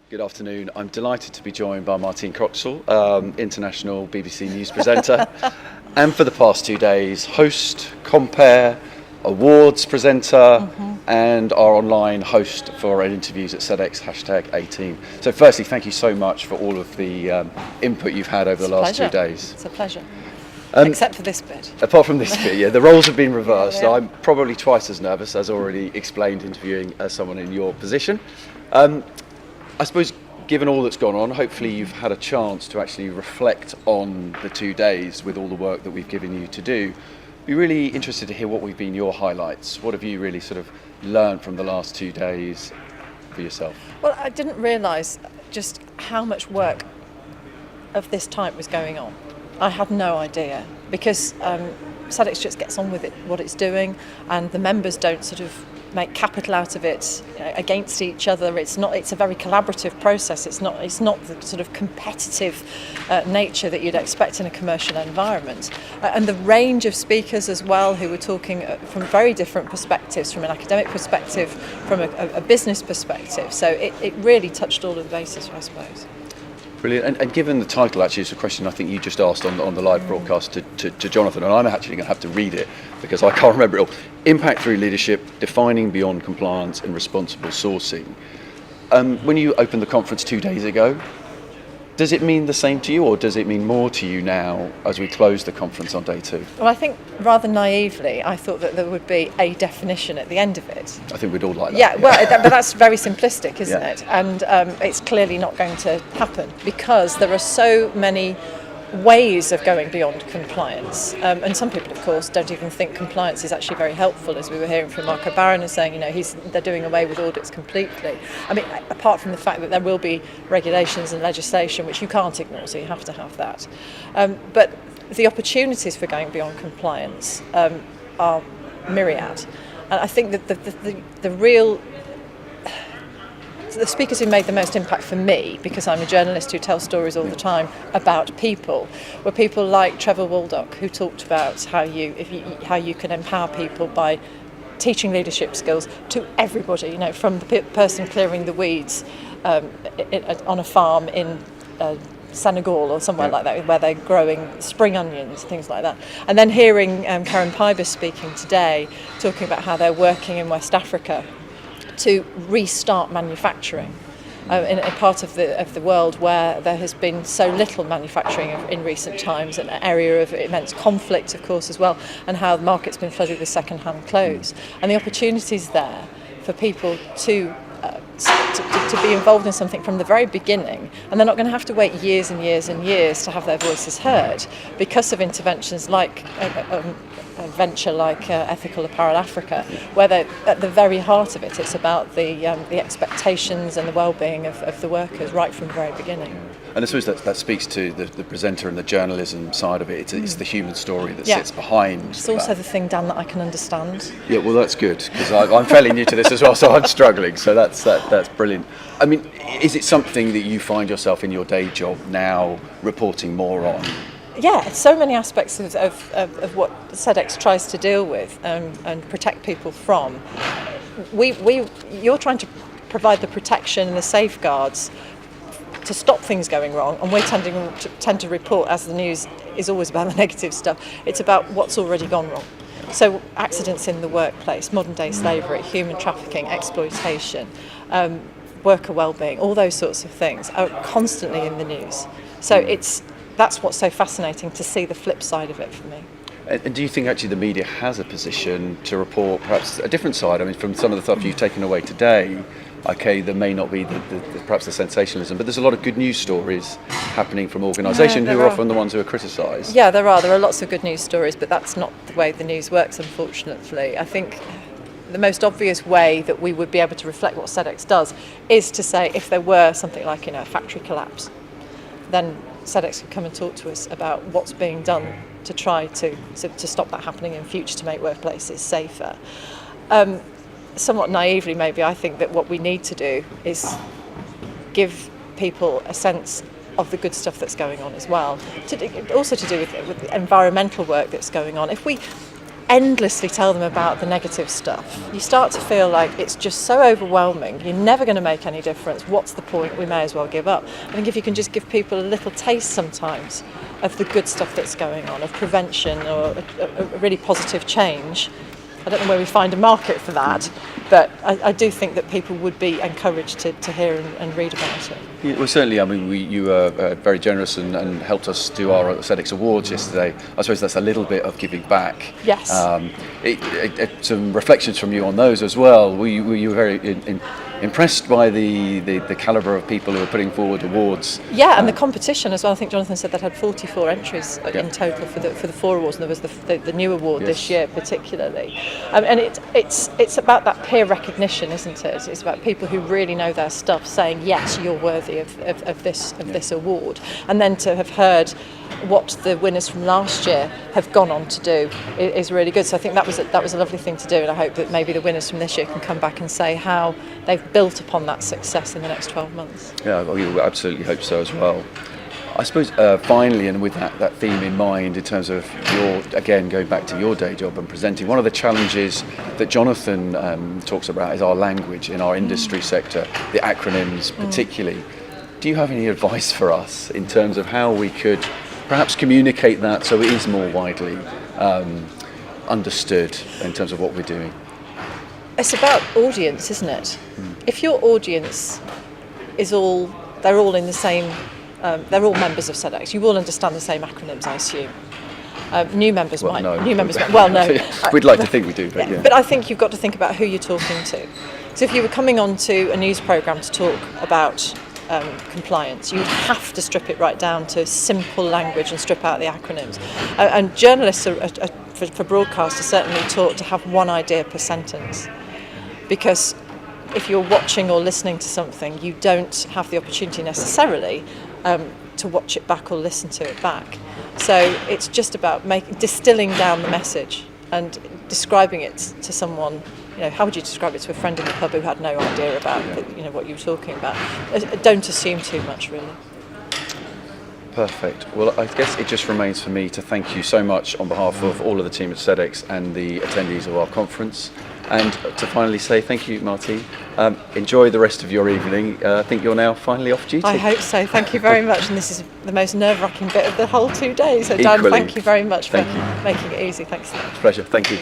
Good afternoon. I'm delighted to be joined by Martine Croxall, international BBC News presenter, and for the past 2 days, host, compare, awards presenter, and our online host for our interviews at Sedex #18. So firstly, thank you so much for all of the input you've had over the last 2 days. It's a pleasure. Except for this bit. Apart from this bit, yeah, the roles have been reversed. Yeah. So I'm probably twice as nervous, as already explained, interviewing someone in your position. I suppose, given all that's gone on, hopefully you've had a chance to actually reflect on the 2 days with all the work that we've given you to do. Be really interested to hear what have been your highlights. What have you really sort of learned from the last 2 days for yourself? Well, I didn't realise just how much work of this type was going on. I had no idea because Sedex just gets on with it, what it's doing, and the members don't sort of make capital out of it against each other. It's a very collaborative process. It's not the sort of competitive nature that you'd expect in a commercial environment. And the range of speakers as well, who were talking from very different perspectives, from an academic perspective, from a business perspective. So it really touched all of the bases, I suppose. Brilliant. And given the title, actually, it's a question I think you just asked on the live broadcast to Jonathan, and I'm actually going to have to read it because I can't remember it all. Impact through leadership, defining beyond compliance and responsible sourcing. When you opened the conference 2 days ago, does it mean the same to you, or does it mean more to you now as we close the conference on day 2? Well, I think rather naively, I thought that there would be a definition at the end of it. I think we'd all like that. Yeah, well, but that's very simplistic, isn't Yeah. it? And it's clearly not going to happen because there are so many ways of going beyond compliance. And some people, of course, don't even think compliance is actually very helpful, as we were hearing from Marco Barron saying, they're doing away with audits completely. I mean, apart from the fact that there will be regulations and legislation which you can't ignore, so you have to have that. But the opportunities for going beyond compliance are myriad. And I think that the speakers who made the most impact for me, because I'm a journalist who tells stories all the time about people, were people like Trevor Waldock, who talked about how you can empower people by teaching leadership skills to everybody, from the person clearing the weeds on a farm in Senegal or somewhere like that, where they're growing spring onions, things like that. And then hearing Karen Pybus speaking today, talking about how they're working in West Africa to restart manufacturing in a part of the world where there has been so little manufacturing in recent times, an area of immense conflict, of course, as well, and how the market's been flooded with second-hand clothes. And the opportunities there for people to be involved in something from the very beginning, and they're not going to have to wait years and years and years to have their voices heard because of interventions like a venture like Ethical Apparel Africa, where they're at the very heart of it. It's about the expectations and the well-being of the workers right from the very beginning. And I suppose that speaks to the presenter and the journalism side of it. It's the human story that sits behind. It's also the thing, Dan, that I can understand. Yeah, well, that's good, because I'm fairly new to this as well, so I'm struggling. So that's brilliant. I mean, is it something that you find yourself in your day job now reporting more on? Yeah, so many aspects of what Sedex tries to deal with and protect people from. You're trying to provide the protection and the safeguards to stop things going wrong, and we tend to report, as the news is always about the negative stuff, it's about what's already gone wrong. So accidents in the workplace, modern day slavery, human trafficking, exploitation, worker well-being, all those sorts of things are constantly in the news. So that's what's so fascinating, to see the flip side of it for me. And do you think actually the media has a position to report perhaps a different side? I mean, from some of the stuff you've taken away today, okay, there may not be perhaps the sensationalism, but there's a lot of good news stories happening from organisations who are often the ones who are criticised. Yeah, there are lots of good news stories, but that's not the way the news works, unfortunately. I think the most obvious way that we would be able to reflect what Sedex does is to say, if there were something like a factory collapse, then Sedex could come and talk to us about what's being done to try to stop that happening in future, to make workplaces safer. Somewhat naively, maybe, I think that what we need to do is give people a sense of the good stuff that's going on as well. Also to do with the environmental work that's going on. If endlessly tell them about the negative stuff, you start to feel like it's just so overwhelming. You're never going to make any difference. What's the point? We may as well give up. I think if you can just give people a little taste sometimes of the good stuff that's going on, of prevention or a really positive change. I don't know where we find a market for that, but I do think that people would be encouraged to hear and read about it. Yeah, well, certainly. I mean, you were very generous and helped us do our Sedex Awards yesterday. I suppose that's a little bit of giving back. Yes. Some reflections from you on those as well. Were you very impressed by the calibre of people who are putting forward awards? Yeah, and the competition as well. I think Jonathan said they'd had 44 entries in total for the 4 awards, and there was the new award this year particularly. And it's about that peer recognition, isn't it? It's about people who really know their stuff saying, yes, you're worthy of this award, and then to have heard what the winners from last year have gone on to do is really good. So I think that was a lovely thing to do, and I hope that maybe the winners from this year can come back and say how they've built upon that success in the next 12 months. Yeah, well, we absolutely hope so as well. I suppose finally, and with that theme in mind, in terms of again going back to your day job and presenting, one of the challenges that Jonathan talks about is our language in our industry sector, the acronyms particularly. Do you have any advice for us in terms of how we could perhaps communicate that so it is more widely understood in terms of what we're doing? It's about audience, isn't it? If your audience they're all in the same, they're all members of Sedex, you all understand the same acronyms, I assume. New members might. No. New members might. Well, no. We'd like to think we do, but yeah. But I think you've got to think about who you're talking to. So if you were coming onto a news programme to talk about compliance, you'd have to strip it right down to simple language and strip out the acronyms. And journalists for broadcast are certainly taught to have one idea per sentence, because if you're watching or listening to something, you don't have the opportunity necessarily to watch it back or listen to it back. So it's just about distilling down the message and describing it to someone. You know, how would you describe it to a friend in the pub who had no idea about what you were talking about? Don't assume too much, really. Perfect. Well, I guess it just remains for me to thank you so much on behalf of all of the team at Sedex and the attendees of our conference, and to finally say thank you, Martine. Enjoy the rest of your evening. I think you're now finally off duty. I hope so. Thank you very much. And this is the most nerve-wracking bit of the whole 2 days. So Dan, thank you very much for making it easy. Thanks so much. Pleasure. Thank you.